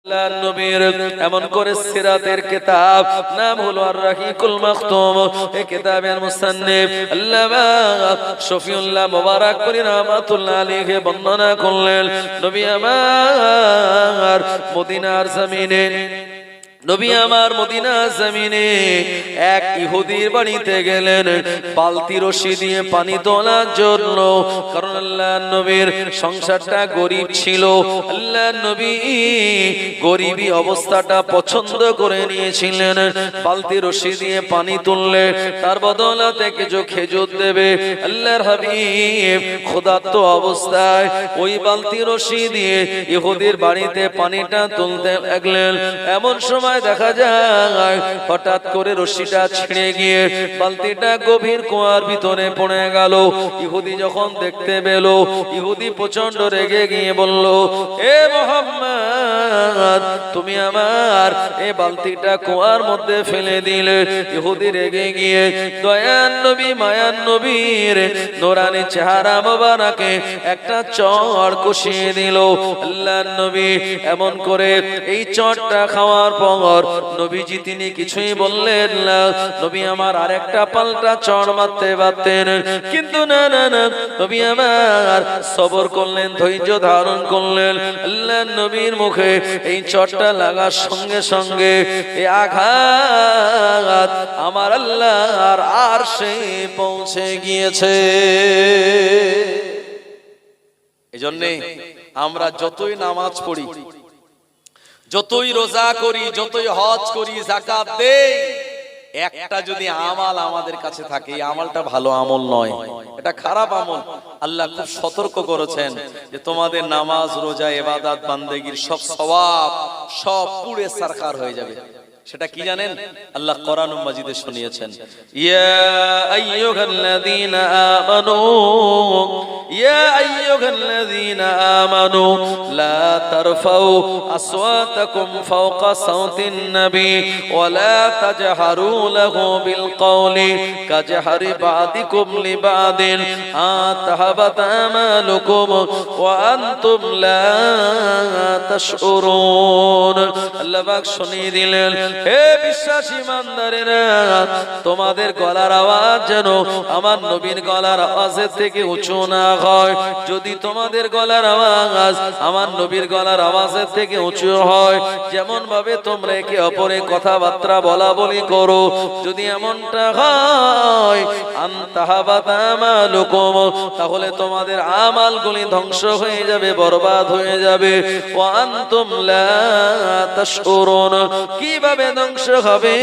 আল্লাহর নবীর এমন করে সিরাতের কিতাব নাম হলো আর-রাহিকুল মাখতুম। এই কিতাবের মুসান্নিফ আল্লামা শফিউল্লাহ মুবারাকপুরী রাহমাতুল্লাহ আলাইহি বর্ণনা করলেন, নবী আমার মদিনার জমিনে জমিনে এক ইহুদির বাড়িতে গেলেন বালতি রশি দিয়ে পানি তোলার জন্য। কারণ আল্লাহর নবীর সংসারটা গরিব ছিল। আল্লাহর নবী গরিবী অবস্থাটা পছন্দ করে নিয়েছিলেন। বালতি রশি দিয়ে পানি তুললে তার বদলাতে কিছু খেজুর দেবে। আল্লাহর হাবিব ক্ষুধার্ত অবস্থায় ওই বালতি রশি দিয়ে ইহুদির বাড়িতে পানিটা তুলতে লাগলেন। এমন সময় দেখা যায় হঠাৎ করে রশিটা ছিঁড়ে গিয়ে বালতিটা গভীর কুয়ার ভিতরে পড়ে গেল। ইহুদি যখন দেখতে পেল, ইহুদি প্রচন্ড রেগে গিয়ে বলল, এ মুহাম্মদ, তুমি আমার এই বালতিটা কুয়ার মধ্যে ফেলে দিলে। ইহুদি রেগে গিয়ে দয়ার নবী মায়ার নবীর নোরানি চেহারা মোবারকে একটা চড় কষিয়ে দিল। আল্লাহর নবী এমন করে এই চড়টা খাওয়ার পর নবীজি তিনি কিছুই বললেন না। নবী আমার আরেকটা পাল্টা চড় মারতে পারতেন, কিন্তু না না না, নবী আমার সবর করলেন, ধৈর্য ধারণ করলেন। আল্লাহর নবীর মুখে এই চড়টা লাগার সঙ্গে সঙ্গে এই আঘাত আমার আল্লাহর আরশে পৌঁছে গিয়েছে। এজন্যে আমরা যতই নামাজ পড়ি, যতই রোজা করি, যতই হজ করি, যাকাত দেই, একটা যদি আমল আমাদের কাছে থাকে, এই আমলটা ভালো আমল নয়, এটা খারাপ আমল। আল্লাহ খুব সতর্ক করেছেন যে তোমাদের নামাজ, রোজা, ইবাদত, বান্দেগীর সব সওয়াব সব পুড়ে সারখার হয়ে যাবে। সেটা কি জানেন? আল্লাহ কোরআনুল মাজিদে শুনিয়েছেন, ইয়া আইয়ুহাল্লাযীনা আমানু ইয়া আইয়ুহাল্লাযীনা আমানু লা তারফাউ আসওয়াতাকুম ফাওকা সাওতিন নবী ওয়া লা তাজহারু লাহু বিল কওলি কাজহারি বাদিকুম লিবাদিন আতাহাবাতা আমালুকুম ওয়া আনতুম লা তাশউরুন। আল্লাহ পাক শুনিয়ে দিলেন, হে বিশ্বাসী ইমানদারেরা, তোমাদের গলার আওয়াজ যেন আমার নবীর গলার আওয়াজের থেকে উঁচু না হয়। যদি তোমাদের গলার আওয়াজ আমার নবীর গলার আওয়াজের থেকে উঁচু হয়, যেমন ভাবে তোমরা একে অপরে কথাবার্তা বলা বলি করো, যদি এমনটা হয় আনতাহাবাতা আমালুকুম, তাহলে তোমাদের আমালগুলি ধ্বংস হয়ে যাবে, বরবাদ হয়ে যাবে। ওয়া আনতুম লা তাশউরুন, কিভাবে ধ্বংস হবে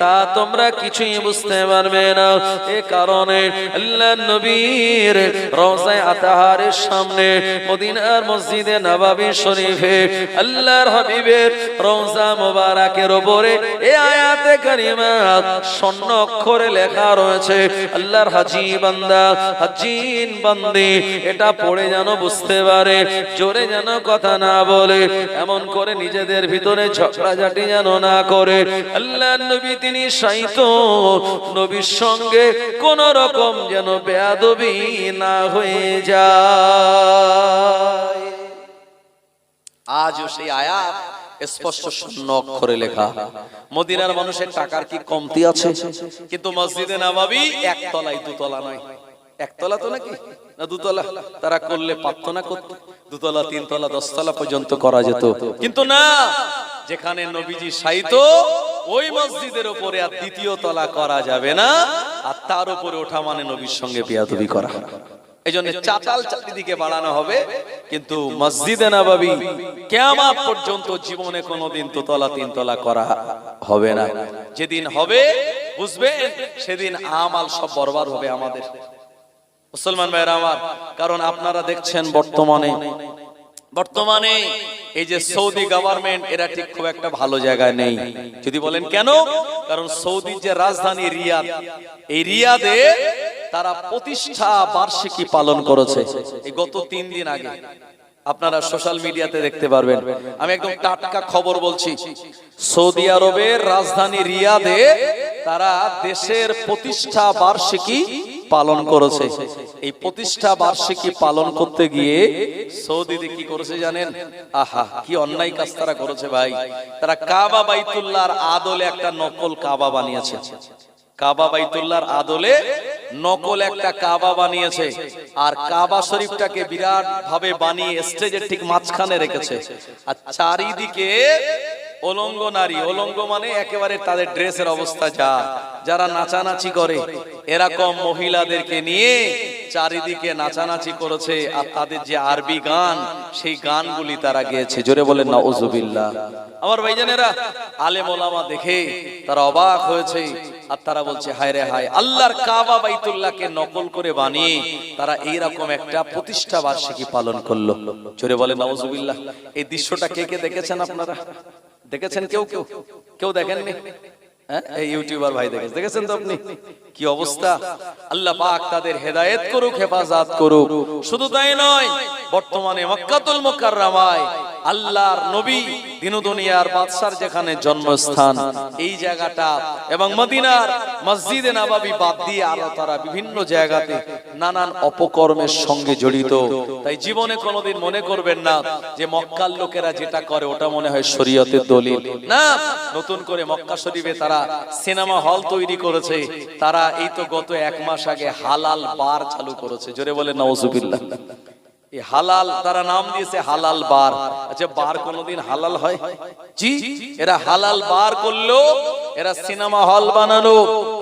তা তোমরা কিছুই বুঝতে পারবে না। এ কারণে আল্লাহর নবীর রওজায়ে আতাহারের সামনে মদিনার মসজিদে নববী শরীফে আল্লাহর হাবিবের রওজা মোবারকের উপরে এই আয়াতে কারিমা স্বর্ণ অক্ষরে লেখা রয়েছে, আল্লাহর হাজী বান্দা, হাজীন বান্দি এটা পড়ে যেন বুঝতে পারে, জোরে যেন কথা না বলে, এমন করে নিজেদের ভিতরে ঝগড়াঝাটি যেন না করে। আল্লাহর নবী তিনি শাইত, নবীর সঙ্গে কোন রকম যেন বেয়াদবি না হয়ে যায়। আজও সেই আয়াত স্পষ্ট শূন্য অক্ষরে লেখা। মদিনার মানুষের টাকার কি কমতি আছে? কিন্তু মসজিদে নববী একতলায় দুতলা নয়, একতলা তো নাকি না দুতলা, তারা করলে পারত না করতে, দুতলা, তিনতলা, 10 তলা পর্যন্ত করা যেত। কিন্তু না, যেখানে নবীজি শায়িত ওই মসজিদের উপরে আর দ্বিতীয় তলা করা যাবে না, আর তার উপরে ওঠা মানে নবীর সঙ্গে বেয়াদবি করা। এইজন্য চাতাল চারিদিকে বাড়ানো হবে, কিন্তু মসজিদে নববী কিয়ামত পর্যন্ত জীবনে কোনোদিন দোতলা তিনতলা করা হবে না। যেদিন হবে বুঝবেন সেদিন আমাল সব বরবাদ হবে আমাদের। মুসলমান ভাইরা আমার, কারণ আপনারা দেখছেন বর্তমানে এই যে সৌদি গভর্নমেন্ট, এরা ঠিক খুব একটা ভালো জায়গায় নেই। যদি বলেন কেন? কারণ সৌদির যে রাজধানী রিয়াদ, এই রিয়াদে তারা প্রতিষ্ঠা বার্ষিকী পালন করেছে এই গত 3 দিন আগে। আপনারা সোশ্যাল মিডিয়াতে দেখতে পারবেন। আমি একদম টাটকা খবর বলছি, সৌদি আরবের রাজধানী রিয়াদে তারা দেশের প্রতিষ্ঠা বার্ষিকী পালন করেছে। এই প্রতিষ্ঠা বার্ষিকী পালন করতে গিয়ে সৌদিতে কি করেছে জানেন? আহা, কি অন্যায় কাজ তারা করেছে ভাই। তারা কাবা বাইতুল্লাহর আদলে একটা নকল কাবা বানিয়েছে। কাবা বাইতুল্লাহর আদলে নকল একটা কাবা বানিয়েছে, আর কাবা শরীফটাকে বিরাট ভাবে বানিয়ে স্টেজের ঠিক মাঝখানে রেখেছে। আর চারিদিকে অলঙ্গ নারী, অলঙ্গ মানে একেবারে তাদের ড্রেসের অবস্থা যারা নাচানাচি করে, এরকম মহিলাদেরকে নিয়ে চারিদিকে নাচানাচি করেছে। আর তাদের যে আরবি গান, সেই গানগুলি তারা গেয়েছে। জোরে বলেন নাউজুবিল্লাহ। আমার ভাইজানেরা, আলেম ওলামা দেখে তারা অবাক হয়েছে। আর তারা বলছে হায় রে হায়, আল্লাহর কাবা বাইতুল্লাহকে নকল করে বানিয়ে তারা এইরকম একটা প্রতিষ্ঠা বার্ষিকী পালন করলো। জোরে বলেন নাউজুবিল্লাহ। এই দৃশ্যটা কে কে দেখেছেন? আপনারা দেখেছেন? কেউ দেখেননি? এই ইউটিউবার ভাই দেখেছেন তো আপনি? কি অবস্থা! আল্লাহ পাক তাদের হেদায়েত করুক, হেফাজত করুক। শুধু তাই নয়, বর্তমানে মক্কাতুল মুকাররমায় আল্লাহর নবী দিন দুনিয়ার বাদশার যেখানে জন্মস্থান, এই জায়গাটা এবং মদিনার মসজিদে নববী বাদ দিয়ে আরো তারা বিভিন্ন জায়গাতে নানান অপকর্মের সঙ্গে জড়িত। তাই জীবনে কোনোদিন মনে করবেন না যে মক্কার লোকেরা যেটা করে ওটা মনে হয় শরীয়তের দলিল। না, নতুন করে মক্কা শরীফে তারা সিনেমা হল তৈরি করেছে। তারা এই তো গত 1 মাস আগে হালাল বার চালু করেছে। জোরে বলে নাউজুবিল্লাহ। এই হালাল তারা নাম দিয়েছে হালাল বার। আচ্ছা, বার কোনদিন হালাল হয়? জি, এরা হালাল বার করলো, এরা সিনেমা হল বানালো।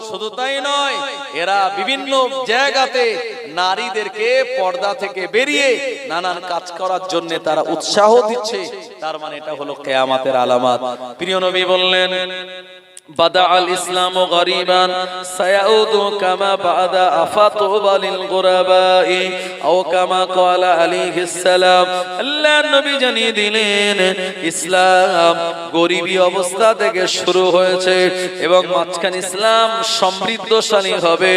শুধু তাই নয়, এরা বিভিন্ন জায়গাতে নারীদেরকে পর্দা থেকে বেরিয়ে নানান কাজ করার জন্য তারা উৎসাহ দিচ্ছে। তার মানে এটা হলো কিয়ামতের আলামত। প্রিয় নবী বললেন, বাদা আল ইসলাম গরিবান সায়াউদু কামা বাদা আফাতুবা লিল গুরাবাই আও কামা ক্বালা আলাইহিস সালাম। আল্লাহর নবী জানিয়ে দিলেন, ইসলাম গরিবী অবস্থা থেকে শুরু হয়েছে এবং মাঝখানে ইসলাম সমৃদ্ধশালী হবে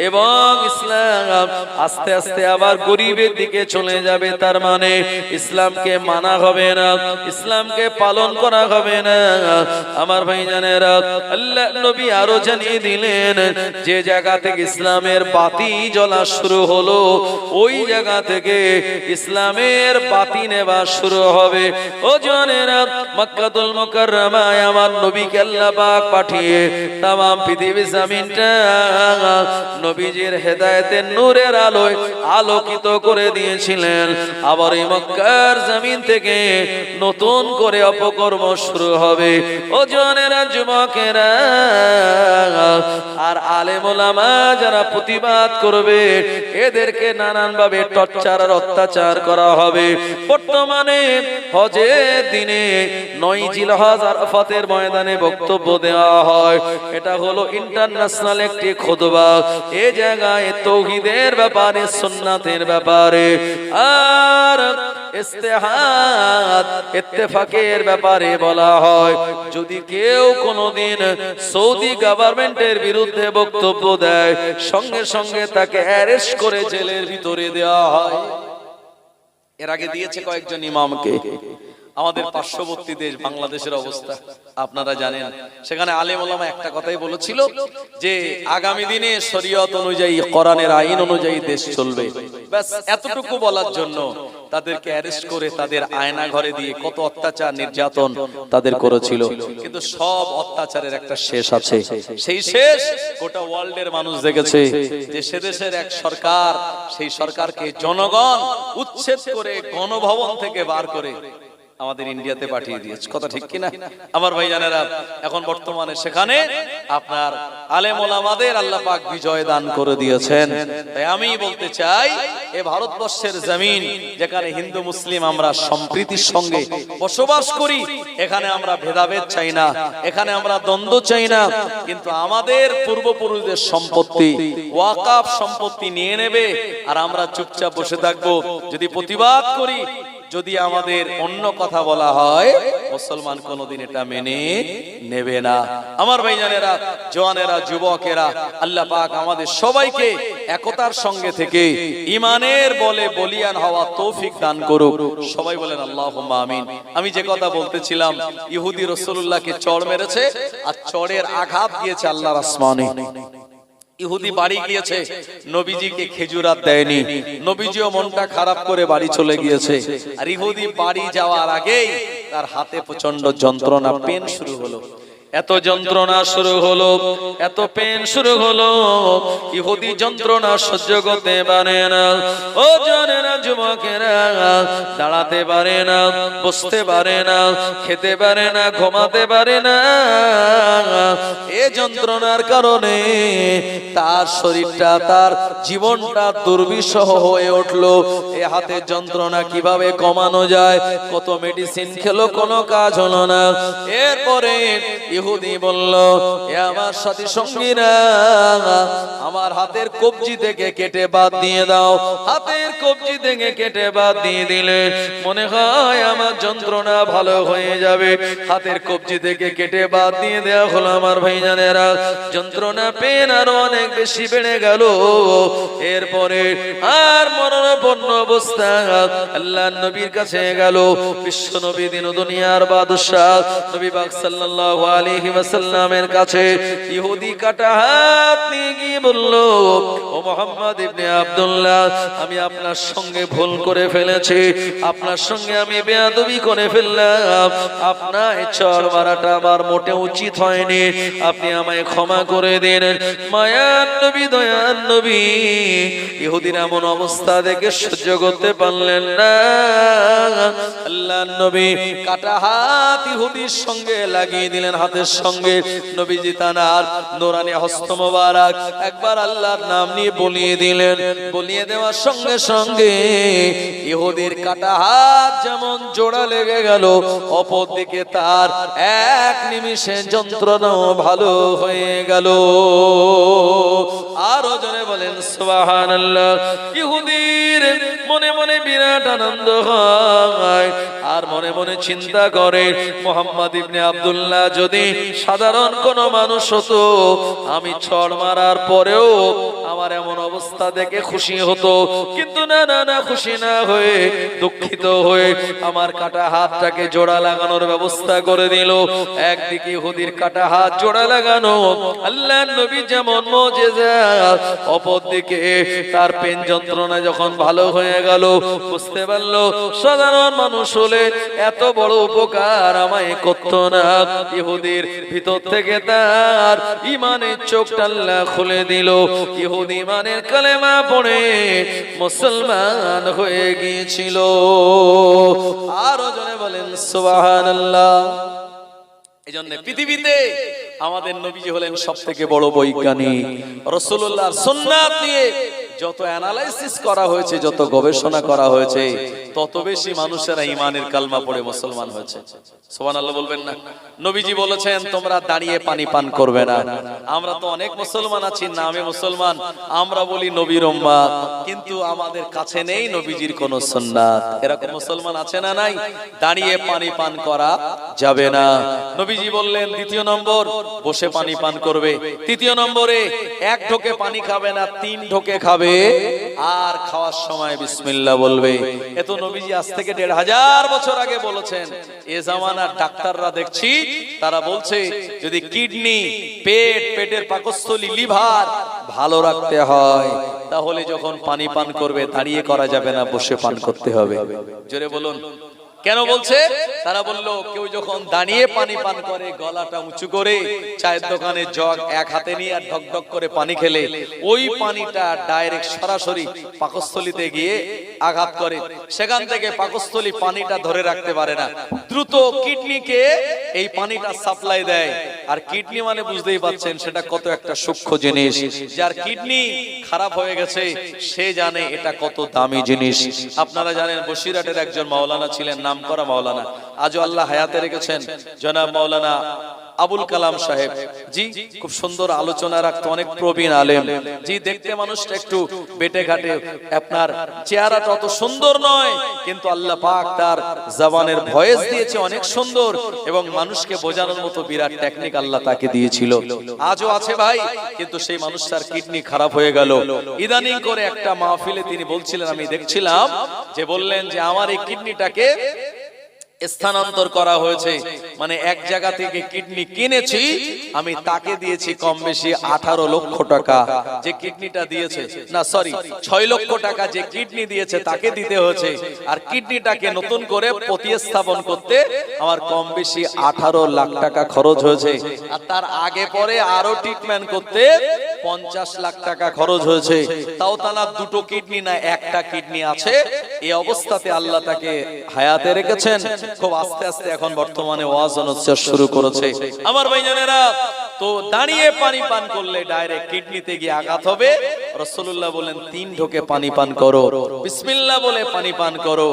এবং ইসলাম আস্তে আস্তে আবার গরিবের দিকে চলে যাবে। তার মানে ইসলামকে মানা হবে না, ইসলামকে পালন করা হবে না। আমার ভাইজানেরা, আল্লাহ নবী আরো জানিয়ে দিলেন, যে জায়গা থেকে ইসলামের বাতি জ্বলা শুরু হলো, ওই জায়গা থেকে ইসলামের বাতি নেওয়া শুরু হবে। ও জানেরা, মক্কাতুল মুকাররমায় আমার নবীকে আল্লাহ পাক পাঠিয়ে तमाम পৃথিবী জমিনটা নবীজির হেদায়েতের নূরের আলোয় আলোকিত করে দিয়েছিলেন। আবার এই মক্কার জমিন থেকে নতুন করে অপকর্ম শুরু হবে। ও জানেরা, যুবকেরা আর আলেম ওলামা যারা প্রতিবাদ করবে, এদেরকে নানান ভাবে টর্চার আর অত্যাচার করা হবে। বর্তমানে হজের দিনে 9 জিলহজ আরাফাতের ময়দানে বক্তব্য দেওয়া হয়। এটা হলো ইন্টারন্যাশনাল একটি খুতবা। এই জায়গায় তাওহীদের ব্যাপারে, সুন্নাতের ব্যাপারে আর ইস্তেহাদ ইত্তেফাকের ব্যাপারে বলা হয়। যদি কেউ কোনোদিন সৌদি গভর্নমেন্টের বিরুদ্ধে বক্তব্য দেয়, সঙ্গে সঙ্গে তাকে অ্যারেস্ট করে জেলের ভিতরে দেওয়া হয়। এর আগে দিয়েছে কয়েকজন ইমামকে। আমাদের পার্শ্ববর্তী দেশ বাংলাদেশের অবস্থা আপনারা জানেন। সেখানে আলেম ওলামা একটা কথাই বলেছিল যে আগামী দিনে শরীয়ত অনুযায়ী, কোরআনের আইন অনুযায়ী দেশ চলবে। ব্যাস এতটুকু বলার জন্য তাদেরকে অ্যারেস্ট করে তাদের আয়না ঘরে দিয়ে কত অত্যাচার নির্যাতন তাদের করেছিল। কিন্তু সব অত্যাচারের একটা শেষ আছে। সেই শেষ গোটা ওয়ার্ল্ডের মানুষ দেখেছে যে সে দেশের এক সরকার, সেই সরকারকে জনগণ উচ্ছেদ করে গণভবন থেকে বার করে আমাদের ইন্ডিয়াতে পাঠিয়ে দিয়েছে। কথা ঠিক কিনা আমার ভাইজানেরা? এখন বর্তমানে সেখানে আপনার আলেম ওলামাদের আল্লাহ পাক বিজয় দান করে দিয়েছেন। তাই আমি বলতে চাই, এই ভারতবর্ষের জমিন যেখানে হিন্দু মুসলিম আমরা সম্প্রীতির সঙ্গে বসবাস করি, এখানে আমরা ভেদাভেদ চাই না, এখানে আমরা দ্বন্দ্ব চাই না। কিন্তু আমাদের পূর্বপুরুষদের সম্পত্তি, ওয়াকাফ সম্পত্তি নিয়ে নেবে আর আমরা চুপচাপ বসে থাকবো। যদি প্রতিবাদ করি, যদি আমাদের অন্য কথা বলা হয়, মুসলমান কোনদিন এটা মেনে নেবে না। আমার ভাইজানেরা, জওয়ানেরা, যুবকেরা, আল্লাহ পাক আমাদের সবাইকে একতার সঙ্গে থেকে ঈমানের বলে বলিয়ান হওয়া তৌফিক দান করুক। সবাই বলেন আল্লাহুম্মা আমিন। আমি যে কথা বলতেছিলাম, ইহুদি রাসূলুল্লাহকে চড় মেরেছে আর চড়ের আঘাত দিয়েছে আল্লাহর আসমানে। ইহুদি বাড়ি গিয়েছে, নবীজিকে খেজুরাত দেয়নি, নবীজিও মনটা খারাপ করে বাড়ি চলে গিয়েছে। আর ইহুদি বাড়ি যাওয়ার আগেই তার হাতে প্রচন্ড যন্ত্রণা, পেন শুরু হলো। এত যন্ত্রণা শুরু হলো, এত পেন শুরু হলো, ইহুদি যন্ত্রণা সহ্য করতে পারে না। ও জানেরা, যুবকেরা, দাঁড়াতে পারে না, বসতে পারে না, খেতে পারে না, ঘুমাতে পারে না। এই যন্ত্রণার কারণে তার শরীরটা, তার জীবনটা দুর্বিষহ হয়ে উঠলো। এই হাতের যন্ত্রণা কিভাবে কমানো যায়, কত মেডিসিন খেলো, কোনো কাজ হলো না। এরপরে ইহুদি বলল, এ আমার সাথী সঙ্গীরা, আমার হাতের কবজি থেকে কেটে বাদ দিয়ে দাও। হাতের কবজি থেকে কেটে বাদ দিয়ে দিলে মনে হয় আমার যন্ত্রণা ভালো হয়ে যাবে। হাতের কবজি থেকে কেটে বাদ দিয়ে দেওয়া হলো। আমার ভাইজানেরা, যন্ত্রণা পেন আরো অনেক বেশি বেড়ে গেল। এরপরে আর মরণাপন্ন অবস্থা আল্লাহর নবীর কাছে গেল। বিশ্ব নবী, দিন দুনিয়ার বাদশাহ নবী পাক সাল্লাল্লাহু আলাইহি ওয়াসাল্লামের কাছে ইহুদি কাটা হাত নিয়ে গিয়ে বলল, ও মুহাম্মদ ইবনে আব্দুল্লাহ, আমি আপনার সঙ্গে ভুল করে ফেলেছি, আপনার সঙ্গে আমি বেয়াদবি করে ফেললাম। আপনার চড় মারাটা আমার মোটে উচিত হয়নি, আপনি আমায় ক্ষমা করে দিন। মায়ার নবী, দয়ার নবী ইহুদির এমন অবস্থা দেখে সহ্য করতে পারলেন না। আল্লাহর নবী কাটা হাত ইহুদির সঙ্গে লাগিয়ে দিলেন, হাতের সঙ্গে। নবীজি তানার নূরানি হস্ত মোবারক একবার আল্লাহর নাম নিয়ে বলিয়ে দিলেন। বলিয়ে দেওয়ার সঙ্গে সঙ্গে ইহুদির কাটা হাত যেমন জোড়া লেগে গেল, অপর দিকে তার এক নিমিষে যন্ত্রণাও ভালো হয়ে গেল। আরো জনে বলেন সুবহানাল্লাহ। ইহুদির মনে মনে বিরাট আনন্দ হয়, আর মনে মনে চিন্তা করে, মুহাম্মদ ইবনে আব্দুল্লাহ যদি সাধারণ কোন মানুষ হতো, আমি ছড় মারার পরেও আমার এমন অবস্থা দেখে খুশি হতো। কিন্তু না না না, খুশি না হয়ে দুঃখিত হয়ে আমার কাটা হাতটাকে জোড়া লাগানোর ব্যবস্থা করে দিল। একদিকে ইহুদির কাটা হাত জোড়া লাগানো, আল্লাহর নবী যেমন মুজিজা, অপরদিকে তার পেন যন্ত্রণা যখন ভালো হয়ে গেল, বুঝতে পারলো সাধারণ মানুষ হলে এত বড় উপকার আমায় করতো না। ইহুদির ভিতর থেকে তার ইমানের চোখটা আল্লাহ খুলে দিল। ইহুদি ইমানের কালেমা পড়ে মুসলমান হয়ে গিয়েছিল। আরো জনে বলেন সুবহানাল্লাহ। এজন্য পৃথিবীতে আমাদের নবীজি হলেন সবথেকে বড় বৈজ্ঞানিক। রাসূলুল্লাহর সুন্নাত নিয়ে যত অ্যানালাইসিস করা হয়েছে, যত গবেষণা করা হয়েছে, তত বেশি মানুষেরা ইমানের কালমা পড়ে মুসলমান হয়েছে। সুবহানাল্লাহ বলবেন না? নবীজি বলেছেন, তোমরা দাঁড়িয়ে পানি পান করবে না। আমরা তো অনেক মুসলমান আছি, নামে মুসলমান, আমরা বলি নবীর উম্মত, কিন্তু আমাদের কাছে নেই নবীজির কোন সুন্নাত। এরকম মুসলমান আছে না নাই? দাঁড়িয়ে পানি পান করা যাবে না। নবীজি বললেন, দ্বিতীয় নম্বর বসে পানি পান করবে। তৃতীয় নম্বরে এক ঢোকে পানি খাবে না, 3 ঢোকে খাবে, আর খাওয়ার সময় বিসমিল্লাহ বলবে। এত নবীজি আজ থেকে 1500 বছর আগে বলেছেন। এ জামানার ডাক্তাররা দেখছি তারা বলছে, যদি কিডনি, পেট, পেটের পাকস্থলী, লিভার ভালো রাখতে হয়, তাহলে যখন পানি পান করবে দাঁড়িয়ে করা যাবে না, বসে পান করতে হবে। জোরে বলুন। কেন বলছে? তারা বলল, কেউ যখন দাঁড়িয়ে পানি পান করে, গলাটা উঁচু করে, চায়ের দোকানে জগ এক হাতে নিয়ে আর ঢক ঢক করে পানি খেলে, ওই পানিটা ডাইরেক্ট সরাসরি পাকস্থলীতে গিয়ে আঘাত করে, সেখান থেকে পাকস্থলী পানিটা ধরে রাখতে পারে না, দ্রুত কিডনিকে এই পানিটা সাপ্লাই দেয়। আর কিডনি মানে বুঝতেই পাচ্ছেন সেটা কত একটা সূক্ষ্ম জিনিস। যার কিডনি খারাপ হয়ে গেছে সে জানে এটা কত দামি জিনিস। আপনারা জানেন, বসিরহাটের একজন মাওলানা ছিলেন, নামকরা মাওলানা, আজও আল্লাহ হায়াতে রেখেছেন, জনাব মাওলানা আবুল কালাম সাহেব জি। খুব সুন্দর আলোচনা রাখতো, অনেক প্রবীণ আলেম জি। দেখতে মানুষটা একটু বেটে ঘাটে, আপনার চেহারাটা অত সুন্দর নয়, কিন্তু আল্লাহ পাক তার জবানের ভয়েস দিয়েছে অনেক সুন্দর, এবং মানুষকে বোঝানোর মতো বিরাট টেকনিক আল্লাহ তাকে দিয়েছিল। আজও আছে ভাই, কিন্তু সেই মানুষটার কিডনি খারাপ হয়ে গেল। ইদানিং করে একটা মাহফিলে তিনি বলছিলেন, আমি দেখছিলাম, যে বললেন যে আমার এই কিডনিটাকে স্থানান্তর করা হয়েছে, মানে এক জায়গা থেকে কিডনি কিনেছি আমি, তাকে দিয়েছি কম বেশি 18 লক্ষ টাকা। যে কিডনিটা দিয়েছে, না সরি 6 লক্ষ টাকা যে কিডনি দিয়েছে তাকে দিতে হয়েছে, আর কিডনিটাকে নতুন করে প্রতিস্থাপন করতে আমার কম বেশি 18 লাখ টাকা খরচ হয়েছে। আর তার আগে পরে আরো ট্রিটমেন্ট করতে 50 লাখ টাকা খরচ হয়েছে। তাও তার দুটো কিডনি না একটা কিডনি আছে। এই অবস্থাতে আল্লাহ তাকে হায়াতে রেখেছেন। খুব আস্তে আস্তে এখন বর্তমানে ওয়াজ অনুষ্ঠিত শুরু করেছে। আমার ভাইজানেরা, তো দাঁড়িয়ে পানি পান করলে ডাইরেক্ট কিডনিতে গিয়ে আঘাত হবে। রাসূলুল্লাহ বলেন 3 ঢোকে পানি পান করো, বিসমিল্লাহ বলে পানি পান করো।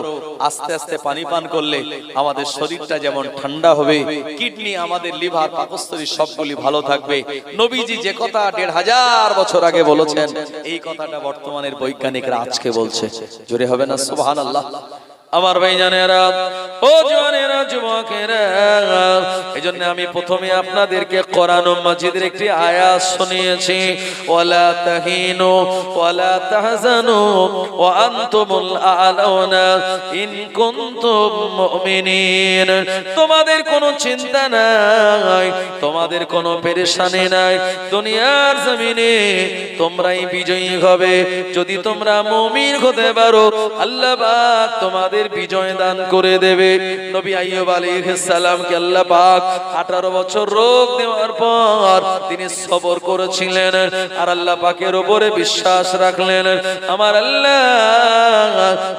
আস্তে আস্তে পানি পান করলে আমাদের শরীরটা যেমন ঠান্ডা হবে, কিডনি, আমাদের লিভার, পাকস্থলী সবগুলি ভালো থাকবে। নবীজি যে কথা 1500 বছর আগে বলেছেন, এই কথাটা বর্তমানের বৈজ্ঞানিকরা আজকে বলছে। জোরে হবে না সুবহানাল্লাহ? আমার ভাইজানেরা, ও জওয়ানেরা, যুবকেরা, এজন্য আমি প্রথমে আপনাদেরকে কোরআন মাজিদের একটি আয়াত শুনিয়েছি, ওয়ালা তাহিনু ওয়ালা তাহজানু ওয়া আনতুমুল আ'লাউনা ইন কুনতুম মুমিনিন। তোমাদের কোনো চিন্তা নাই, তোমাদের কোনো পেরেশানি নাই, দুনিয়ার জমিনে তোমরাই বিজয়ী হবে যদি তোমরা মুমিন হতে পারো। আল্লাহ পাক তোমাদের বিজয় দান করে দেবে। নবী আইয়ুব আলাইহিস সালামকে আল্লাহ পাক 18 বছর রোগ দেওয়ার পর তিনি সবর করেছিলেন আর আল্লাহ পাকের উপরে বিশ্বাস রাখলেন। আমার আল্লাহ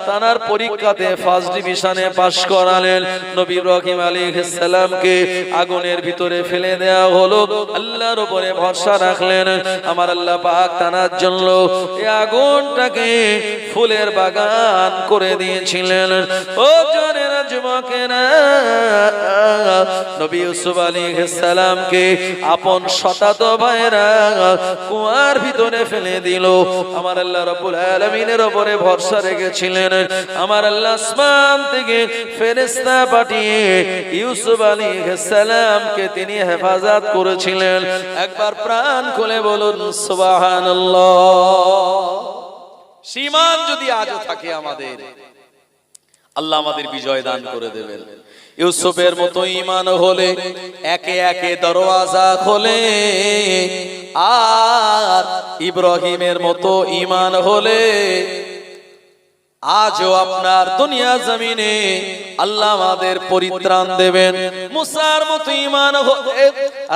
তার পরীক্ষাতে ফার্স্ট ডিভিশনে পাস করালেন। নবী ইব্রাহিম আলাইহিস সালামকে আগুনের ভিতরে ফেলে দেওয়া হলো, আল্লাহর উপরে ভরসা রাখলেন। আমার আল্লাহ পাক তার জন্য এই আগুনটাকে ফুলের বাগান করে দিয়েছিলেন। ও জওয়ানেরা, যুবকেরা, নবী ইউসুফ আলাইহিস সালামকে আপন শতাত ভাইরা কুয়ার ভিতরে ফেলে দিল। আমার আল্লাহ রাব্বুল আলামিনের উপরে ভরসা রেখেছিলেন। আমার আল্লাহ আসমান থেকে ফেরেশতা পাঠিয়ে ইউসুফ আলাইহিস সালামকে তিনি হেফাজত করেছিলেন। একবার প্রাণ খুলে বলুন সুবহানাল্লাহ। ঈমান যদি আজও থাকে আমাদের, আল্লাহ আমাদের বিজয় দান করে দেবেন। ইউসুফের মতো ঈমান হলে একে একে দরওয়াজা খোলে, আর ইব্রাহিমের মতো ঈমান হলে আজও আপনার দুনিয়া জমিনে আল্লাহ আমাদের পরিত্রাণ দেবেন। মুসার মতো ঈমান হলে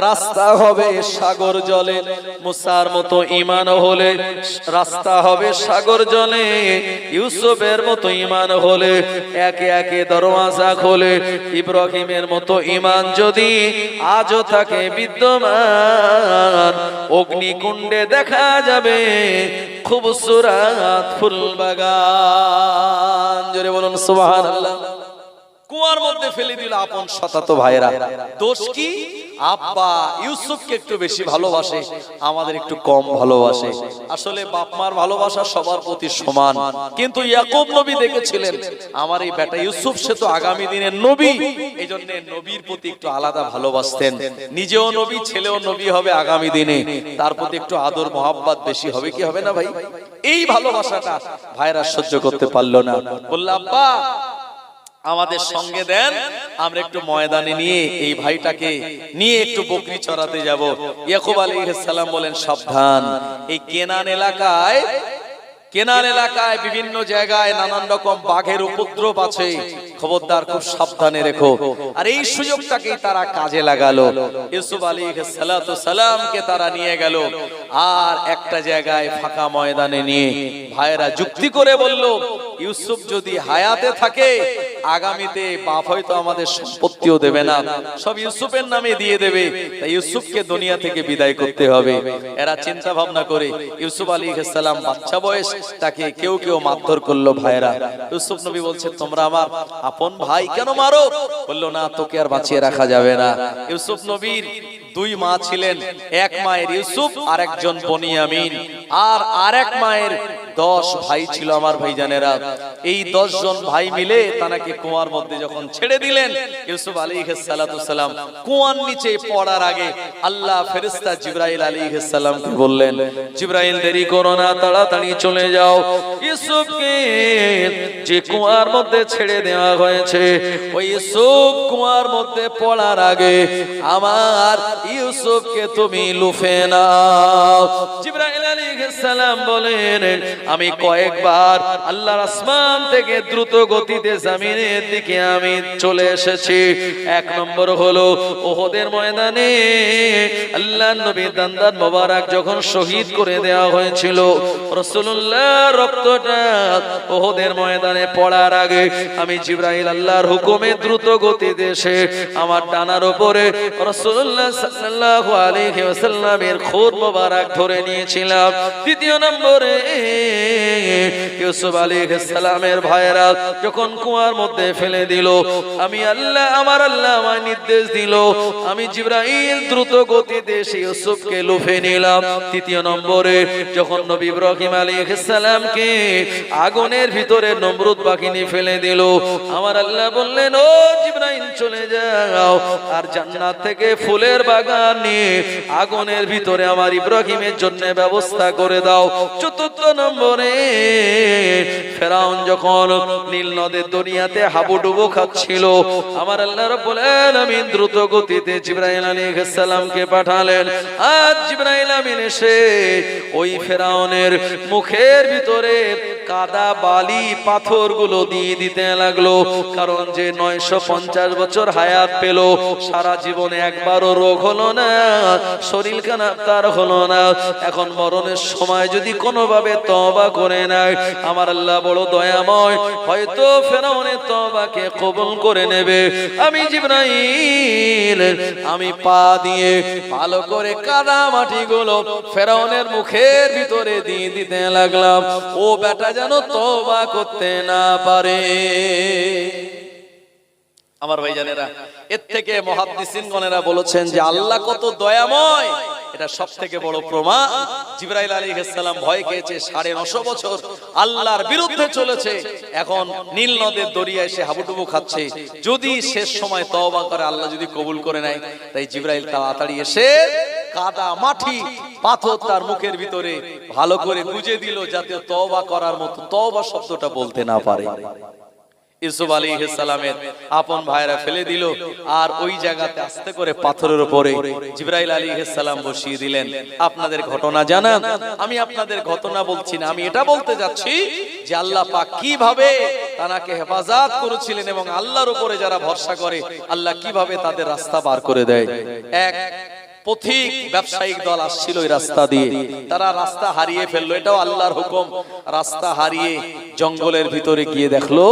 রাস্তা হবে সাগর জলে, মুসার মতো ঈমান হলে রাস্তা হবে সাগর জলে। ইউসুফের মতো ঈমান হলে একে একে দরওয়াজা খোলে। ইব্রাহিমের মতো ঈমান যদি আজও থাকে বিদ্যমান, অগ্নিকুণ্ডে দেখা যাবে খুবসুরত ফুল বাগান। জোরে বলুন সুবহানাল্লাহ। কুয়ার মধ্যে ফেলে দিল আপন শতাত ভাইরা। দোষ কি? আব্বা ইউসুফকে একটু বেশি ভালোবাসে, আমাদের একটু কম ভালোবাসে। আসলে বাপ মার ভালোবাসা সবার প্রতি সমান, কিন্তু ইয়াকুব নবী দেখেছিলেন আমার এই বেটা ইউসুফ সে তো আগামী দিনের নবী, এইজন্য নবীর প্রতি একটু আলাদা ভালোবাসতেন। নিজেও নবী, ছেলেও নবী হবে আগামী দিনে, তার প্রতি একটু আদর মহব্বত বেশি হবে, কি হবে না ভাই? এই ভালোবাসাটা ভাইরা সহ্য করতে পারলো না, বলল আব্বা আমাদের সঙ্গে দেন, আমরা একটু ময়দানে নিয়ে এই ভাইটাকে নিয়ে একটু বকরি চড়াতে যাব। ইয়াকুব আলাইহিস সালাম বলেন সাবধান, এই কেনান এলাকায় বিভিন্ন জায়গায় নানান রকম বাঘের উপদ্রব আছে, খবরদার খুব সাবধানে রেখো। আর এই সুযোগটাকেই তারা কাজে লাগালো। ইউসুফ আলাইহিস সালাতু সালামকে তারা নিয়ে গেল আর একটা জায়গায় ফাঁকা ময়দানে নিয়ে ভাইরা যুক্তি করে বলল, ইউসুফ যদি হায়াতে থাকে আগামীতে বাপ হয়তো আমাদের সম্পত্তিও দেবে না, সব ইউসুফের নামে দিয়ে দেবে, তাই ইউসুফকে দুনিয়া থেকে বিদায় করতে হবে। এরা চিন্তা ভাবনা করে ইউসুফ আলাইহিস সালাম বাচ্চা বয়স, তাকে কেউ কেউ মারধর করলো ভাইরা। ইউসুফ নবী বলছে তোমরা আমার আপন ভাই কেন মারো? বললো না, তোকে আর বাঁচিয়ে রাখা যাবে না। ইউসুফ নবীর 2 মা ছিলেন, এক মায়ের ইউসুফ আর একজন বনিয়ামিন, আর আরেক মায়ের 10 ভাই ছিল আমার ভাইজানেরা। এই 10 জন ভাই মিলে তানাকে কুয়ার মধ্যে যখন ছেড়ে দিলেন, ইউসুফ আলাইহিস সালাতু সালাম কুয়ার নিচে পড়ার আগে আল্লাহ ফেরেশতা জিবরাইল আলাইহিস সালামকে বললেন, জিবরাইল দেরি করো না, তাড়াতাড়ি চলে যাও। ইউসুফকে যে কুয়ার মধ্যে ছেড়ে দেওয়া হয়েছে, ওই ইউসুফ কুয়ার মধ্যে পড়ার আগে আমার ইউসুফকে তুমি লুফে নাও। জিবরাইল আলাইহিস সালাম বলেন, আমি কয়েকবার আল্লাহর আসমান থেকে দ্রুত গতিতে জমিনের দিকে আমি চলে এসেছি। এক নম্বর হলো উহুদের ময়দানে আল্লাহর নবী দান্দান মোবারক যখন শহীদ করে দেওয়া হয়েছিল, রাসূলুল্লাহ রক্তটা উহুদের ময়দানে পড়ার আগে আমি জিবরাইল আল্লাহর হুকুমে দ্রুত গতিতে এসে আমার ডানার উপরে রাসূলুল্লাহ সাল্লাল্লাহু আলাইহি ওয়াসাল্লামের খুর মোবারক ধরে নিয়েছিলাম। দ্বিতীয় নম্বরে ইউসুফ আলাইহিস সালামের ভাইরা যখন কুয়ার মধ্যে ফেলে দিল, আমি আল্লাহ আমায় নির্দেশ দিল, আমি জিবরাইল দ্রুত গতিতে এসে ইউসুফকে লুফে নিলাম। তৃতীয় নম্বরে যখন নবী ইব্রাহিম আলাইহিস সালামকে আগুনের ভিতরে নমরুদ বাহিনী ফেলে দিল, আমার আল্লাহ বললেন, ও জিবরাইল চলে যাও আর জান্নাত থেকে ফুলের বাগান নিয়ে আগুনের ভিতরে আমার ইব্রাহিমের জন্য ব্যবস্থা করে দাও। চতুর্থ নম্বরে ফেরাউন যখন নীল নদের দরিয়াতে হাবুডুবু খাচ্ছিল, আমার আল্লাহ রাব্বুল আলামিন দ্রুত গতিতে জিবরাইল আলাইহিস সালামকে পাঠালেন। আজ জিবরাইল আমিন এসে ওই ফেরাউনের মুখের ভিতরে কাদা বালি পাথরগুলো দিয়ে দিতে লাগলো। কারণ যে 950 বছর হায়াত পেল, সারা জীবনে একবারও রোগ হলো না, শরীর খারাপ তার হলো না, এখন মরণের সময় যদি কোনোভাবে তওবা করে নেয়, আমার আল্লাহ বড় দয়াময়, হয়তো ফেরাউনের তওবাকে কবুল করে নেবে। আমি জিবরাইল আমি পা দিয়ে ভালো করে কাদা মাটিগুলো ফেরাউনের মুখের ভিতরে দিয়ে দিতে লাগলাম, ও বেটা যেন তওবা করতে না পারে। আমার ভাইজানেরা, এর থেকে মুহাদ্দিসিনগণেরা বলেছেন যে আল্লাহ কত দয়াময়, এটা সবথেকে বড় প্রমাণ। জিবরাইল আলাইহিস সালাম ভয় খেয়েছে, 9.5 বছর আল্লাহর বিরুদ্ধে চলেছে, এখন নীল নদের দরিয়ায় এসে হাবুডুবু খাচ্ছে, যদি শেষ সময় তওবা করে আল্লাহ যদি কবুল করে নেয়, তাই জিবরাইল তাড়াতাড়ি এসে কাদা মাটি পাথর তার মুখের ভিতরে ভালো করে গুজে দিল, যাতে তওবা করার মতো তওবা শব্দটা বলতে না পারে। ইউসুফ আলাইহিস সালামের আপন ভাইরা ফেলে দিল, আর ওই জায়গাতে আস্তে করে পাথরের উপরে জিবরাইল আলাইহিস সালাম বসিয়ে দিলেন। আপনাদের ঘটনা জানেন, আমি আপনাদের ঘটনা বলছি না, আমি এটা বলতে যাচ্ছি যে আল্লাহ পাক কিভাবে তানাকে হেফাজত করেছিলেন এবং আল্লাহর উপরে যারা ভরসা করে আল্লাহ কিভাবে তাদের রাস্তা বার করে দেয়। এক পথিক ব্যবসায়িক দল আসছিল ওই রাস্তা দিয়ে, তারা রাস্তা হারিয়ে ফেললো, এটাও আল্লাহর হুকুম। রাস্তা হারিয়ে জঙ্গলের ভিতরে গিয়ে দেখলো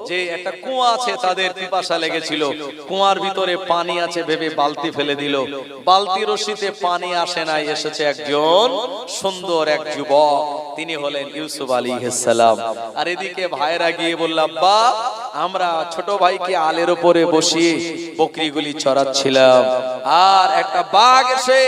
যে একটা কুয়া আছে, তাদের পিপাসা লেগেছিল, কুয়ার ভিতরে পানি আছে ভেবে বালতি ফেলে দিল, বালতি রশিতে পানি আসে নাই, এসেছে একজন সুন্দর এক যুবক, তিনি হলেন ইউসুফ আলাইহিস সালাম। আর এদিকে ভাইরা গিয়ে বলল, আব্বা আমরা ছোট ভাইকে আলের উপরে বসিয়ে বকরিগুলি চড়াচ্ছিলাম, আর একটা বাঘ এসে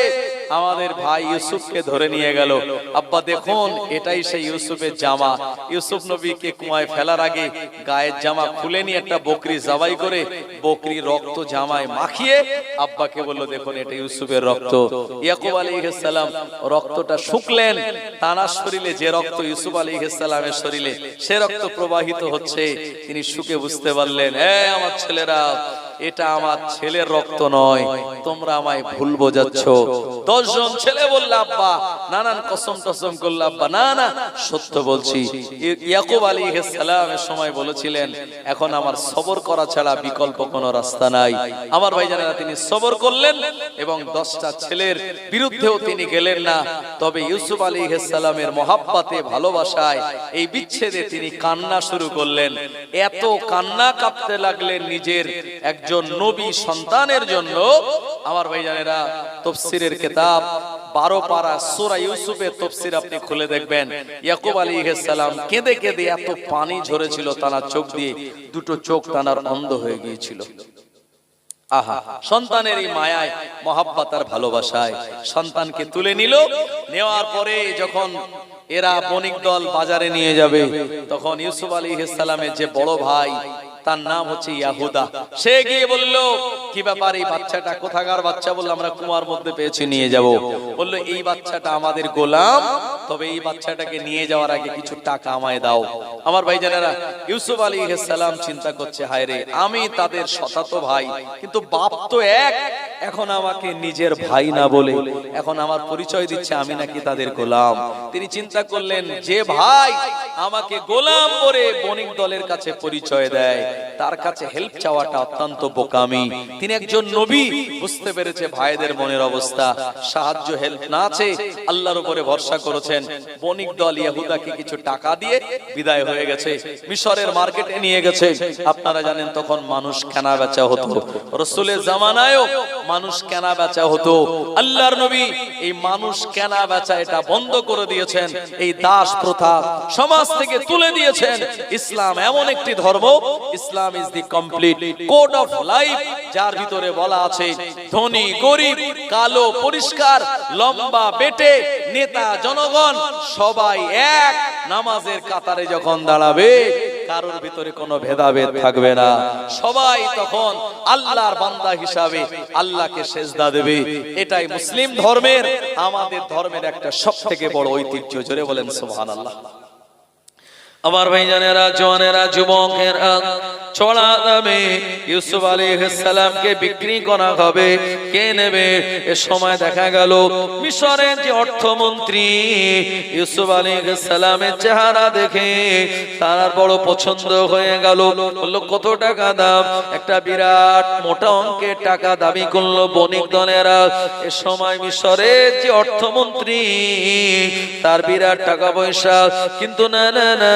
আমাদের ভাই ইউসুফকে ধরে নিয়ে গেল। আব্বা দেখুন, এটাই সেই ইউসুফের জামা। ইউসুফ নবীকে কুয়ায় ফেলার আগে গায়ের জামা খুলে নিয়ে একটা বকরি জবাই করে বকরি রক্ত জামায় মাখিয়ে আব্বাকে বলল, দেখুন এটা ইউসুফের রক্ত। ইয়াকুব আলাইহিস সালাম রক্তটা শুকলেন, তানার শরীরে যে রক্ত ইউসুফ আলাইহিস সালামের শরীরে সে রক্ত প্রবাহিত হচ্ছে, তিনি শুকে বুঝতে পারলেন, আমার ছেলেরা, এটা আমার ছেলের রক্ত নয়, তোমরা আমায় ভুল বোঝাচ্ছ। 10 জন ছেলে বলল, আব্বা নানান কসম টসম করল, আব্বা না না সত্য বলছি। ইয়াকুব আলাইহিস সালামের সময় বলেছিলেন, এখন আমার সবর করা ছাড়া বিকল্প কোনো রাস্তা নাই। আমার ভাইজানেরা, তিনি সবর করলেন এবং 10টা ছেলের বিরুদ্ধেও তিনি গেলেন না। তবে ইউসুফ আলাইহিস সালামের মহাব্বতে, ভালোবাসায় এই বিচ্ছেদে তিনি কান্না শুরু করলেন। এত কান্না কাঁপতে লাগলেন নিজের একজন নবী সন্তানের জন্য। আমার ভাইজানেরা, তাফসীরের কিতাব 12 পারা সূরা ইউসুফের তাফসীর আপনি খুলে দেখবেন, ইয়াকুব আলাইহিস সালাম কেঁদে কেঁদে এত পানি ঝরেছিল তার চোখ দিয়ে, দুটো চোখ তার অন্ধ হয়ে গিয়েছিল। আহা, সন্তানের এই মায়ায়, মহাব্বত আর ভালোবাসায় সন্তানকে তুলে নিল। নেওয়ার পরে যখন এরা বণিক দল বাজারে নিয়ে যাবে। তখন ইউসুফ আলাইহিস সালামের যে বড় ভাই, তার নাম হচ্ছে ইয়াহুদা, সে গিয়ে বলল, কি ব্যাপার এই বাচ্চাটা কোথাকার বাচ্চা? বলল আমরা কুয়ার মধ্যে পেয়েছি, নিয়ে যাব। বলল এই বাচ্চাটা আমাদের গোলাম, তবে এই বাচ্চাটাকে নিয়ে যাওয়ার আগে কিছু টাকা আমায় দাও। আমার ভাইজানেরা, ইউসুফ আলাইহিস সালাম চিন্তা করছে, হায় রে, আমি তাদের শতাতো ভাই, কিন্তু বাপ তো এক। এখন আমাকে নিজের ভাই না বলে এখন আমার পরিচয় দিচ্ছে আমি নাকি তাদের গোলাম। তিনি চিন্তা করলেন, যে ভাই আমাকে গোলাম করে বণিক দলের কাছে পরিচয় দেয়, তার কাছে হেল্প চাওয়াটা অত্যন্ত বোকামি। তিনি একজন নবী, বুঝতে পেরেছে ভাইদের মনের অবস্থা, সাহায্য হেল্প না আছে, আল্লাহর উপরে ভরসা করেছেন। বণিক দল ইয়াহুদাকে কিছু টাকা দিয়ে বিদায় হয়ে গেছে, মিশরের মার্কেটে নিয়ে গেছে। আপনারা জানেন তখন মানুষ কেনা বেচা হতো, রাসূলের জামানায়ও মানুষ কেনা বেচা হতো। আল্লাহর নবী এই মানুষ কেনা বেচা এটা বন্ধ করে দিয়েছেন, এই দাস প্রথা সমাজ থেকে তুলে দিয়েছেন। ইসলাম এমন একটি ধর্ম, Islam is the complete code of life, যার ভিতরে বলা আছে ধনী গরিব, কালো পরিষ্কার, লম্বা বেটে, নেতা জনগণ সবাই এক, নামাজের কাতারে যখন দাঁড়াবে কারোর ভিতরে কোনো ভেদাভেদ থাকবে না, সবাই তখন আল্লাহর বান্দা হিসাবে আল্লাহকে সেজদা দেবে। এটাই মুসলিম ধর্মের, আমাদের ধর্মের একটা সবথেকে বড় ঐতিহ্য। জোরে বলেন সুবহানাল্লাহ। আমার ভাইজানেরা, জওয়ানেরা, যুবকেরা, চড়া দামে ইউসুফ আলাইহিস সালামকে বিক্রি করা হবে। কে নেবে? এ সময় দেখা গেল মিশরের যে অর্থমন্ত্রী, ইউসুফ আলাইহিস সালামের চেহারা দেখে তার বড় পছন্দ হয়ে গেল। বলল কত টাকা দাম? একটা বিরাট মোটা অঙ্কের টাকা দাবি করলো বণিক দলেরা। এ সময় মিশরের যে অর্থমন্ত্রী, তার বিরাট টাকা পয়সা, কিন্তু না না না,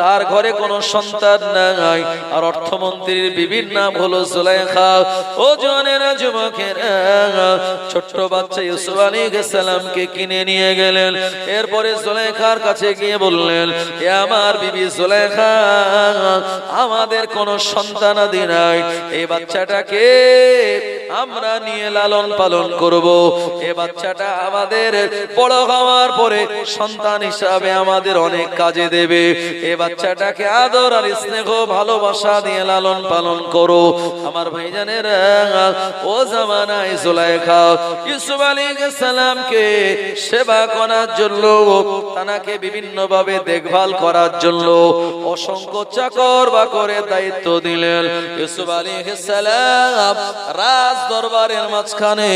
তার ঘরে কোনো সন্তান নাই। আর অর্থমন্ত্রীর বিবির নাম হলো জুলাইখা। ও জওয়ানেরা, যুবকেরা, ছোট্ট বাচ্চা ইউসুফ আলাইহিস সালামকে কিনে নিয়ে গেলেন। এরপরে জুলাইখার কাছে গিয়ে বললেন, এ আমার বিবি জুলাইখা, আমাদের কোনো সন্তানাদি নাই, এই বাচ্চাটাকে আমরা নিয়ে লালন পালন করব। এই বাচ্চাটা আমাদের বড় হওয়ার পরে সন্তান হিসাবে আমাদের অনেক কাজে দেবে। এই বাচ্চাটাকে আদর আর স্নেহ ভালোবাসা দিয়ে লালন পালন করো। আমার ভাইজানেরা, ও জামানায় জুলাইখা ইউসুফ আলাইহিস সালামকে সেবা করার জন্য, তাকে বিভিন্ন ভাবে দেখভাল করার জন্য অসংখ্য চাকর বাকরের দায়িত্ব দিলেন। ইউসুফ আলাইহিস সালাম রাজ দরবারের মাঝখানে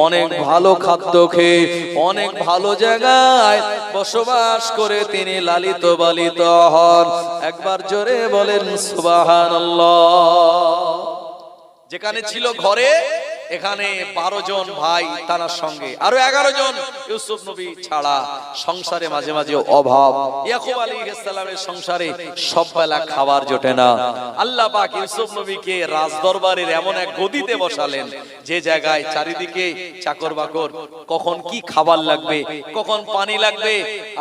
অনেক ভালো খাদ্য খেয়ে অনেক ভালো জায়গায় বসবাস করে তিনি লালিত পালিত হন। একবার জোরে বলেন সুবহানাল্লাহ। যেখানে ছিল ঘরে, এখানে 12 জন ভাই, তার সঙ্গে আরো 11 জন ইউসুফ নবী ছাড়া। সংসারে মাঝে মাঝে অভাব। ইয়াকুব আলাইহিস সালামের সংসারে সব বেলা খাবার জোটে না। আল্লাহ পাক ইউসুফ নবীকে রাজদরবারের এমন এক গদিতে বসালেন, যে জায়গায় চারিদিকে চাকর বাকর, কখন কি খাবার লাগবে, কখন পানি লাগবে,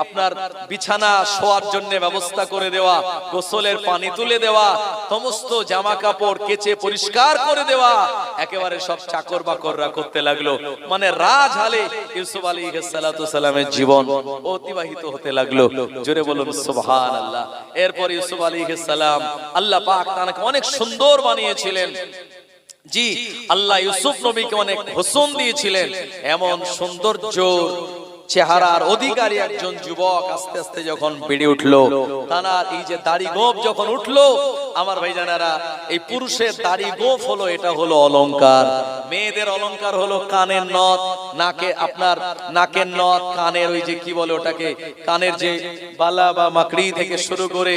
আপনার বিছানা শোয়ার জন্য ব্যবস্থা করে দেওয়া, গোসলের পানি তুলে দেওয়া, সমস্ত জামা কাপড় কেচে পরিষ্কার করে দেওয়া, একেবারে সব চাকর বাকররা করতে লাগলো। মানে রাজহালে ইউসুফ আলাইহিস সালামের জীবন অতিবাহিত হতে লাগলো। জোরে বলুন সুবহানাল্লাহ। এরপর ইউসুফ আলাইহিস সালাম, আল্লাহ পাক তাকে অনেক সুন্দর বানিয়েছিলেন। জি, আল্লাহ ইউসুফ নবীকে অনেক হোসন দিয়েছিলেন। এমন সৌন্দর্য চেহারার অধিকারী একজন যুবক আস্তে আস্তে যখন বেড়ে উঠলো, তার এই যে দাড়ি গোঁফ যখন উঠলো, আমার ভাইজানেরা, এই পুরুষের দাড়ি গোঁফ হলো, এটা হলো অলংকার। মেয়েদের অলংকার হলো কানের নথ, নাকে আপনার নাকের নথ, কানের ওই যে কি বলে ওটাকে, কানের যে বালা বা মাকড়ি থেকে শুরু করে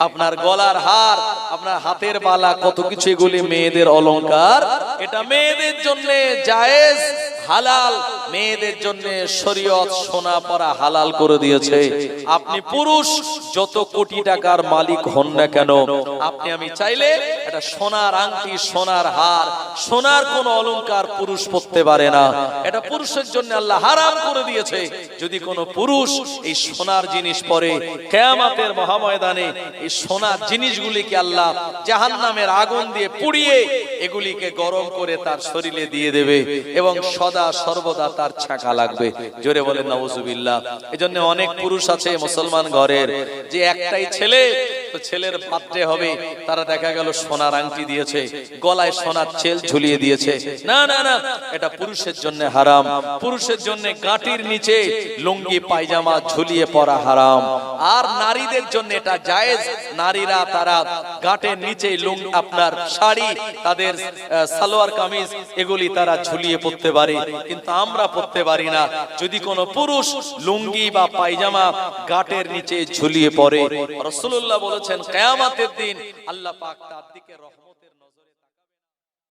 আপনার গলার হার, আপনার হাতের বালা, কত কিছু, এগুলি মেয়েদের অলংকার। এটা মেয়েদের জন্য জায়েজ, হালাল। মেয়েদের জন্য শরীয়ত সোনা পরা হালাল করে দিয়েছে। আপনি পুরুষ যত কোটি টাকার মালিক হন না কেন, আপনি আমি চাইলে এটা সোনার আংটি, সোনার হার, সোনার কোন অলংকার পুরুষ পরতে পারে না। এটা পুরুষের জন্য আল্লাহ হারাম করে দিয়েছে। যদি কোনো পুরুষ এই সোনার জিনিস পরে, কিয়ামতের মহাময়দানে এই সোনার জিনিসগুলিকে আল্লাহ জাহান্নামের আগুন দিয়ে পুড়িয়ে এগুলিকে গরম করে তার শরীরে দিয়ে দেবে এবং সদা সর্বদা তার ছাকা লাগবে। জোরে বলেন নাউজুবিল্লাহ। এজন্য অনেক পুরুষ আছে মুসলমান ঘরের, যে একটাই ছেলে, তো ছেলের বার্থডে হবে, তারা দেখা গেল সোনার আংটি দিয়েছে, গলায় সোনার চেল ঝুলিয়ে দিয়েছে। না না না, এটা পুরুষের জন্য হারাম। পুরুষের জন্য গাঁটির নিচে লুঙ্গি পায়জামা ঝুলিয়ে পরা হারাম। আর নারীদের জন্য এটা জায়েজ। নারীরা তারা গাঁটের নিচে আপনার শাড়ি, তাদের সালোয়ার কামিজ, এগুলি তারা ঝুলিয়ে পড়তে পারে, কিন্তু আমরা পড়তে পারি না। যদি কোনো পুরুষ লুঙ্গি বা পায়জামা গাঁটের নিচে ঝুলিয়ে পড়ে, রাসূলুল্লাহ বলেছেন কিয়ামতের দিন আল্লাহ পাক তার দিকে রহমত